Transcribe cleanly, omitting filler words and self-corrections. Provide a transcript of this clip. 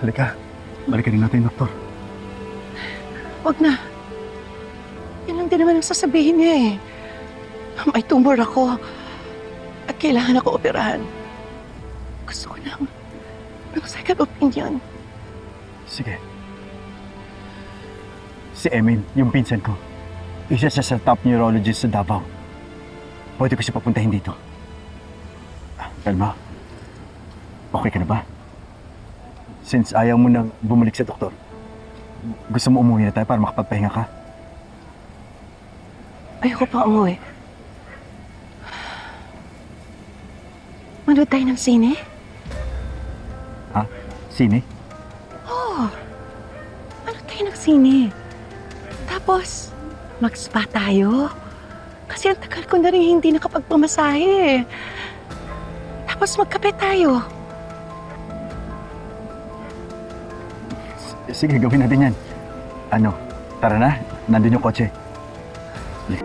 Halika. Balikan natin, doktor. Huwag na. Yan lang din naman ang sasabihin niya eh. May tumor ako at kailangan ako operahan. Gusto ko ng second opinion. Sige. Si Emin, yung pinsan ko. Isa siya sa top neurologist sa Davao. Pwede ko siya papuntahin dito. Telma, okay ka na ba? Since ayaw mo nang bumalik sa doktor, gusto mo umuwi na tayo para makapagpahinga ka? Ayoko pa umuwi. Manood tayo ng sine? Ha? Sine? Oo. Manood tayo ng sine. Tapos, mag-spa tayo. Kasi ang tagal ko na rin hindi nakapagpamasahe. Tapos magkape tayo. Sige, gawin natin yan. Ano, tara na. Nandun yung kotse. Sige.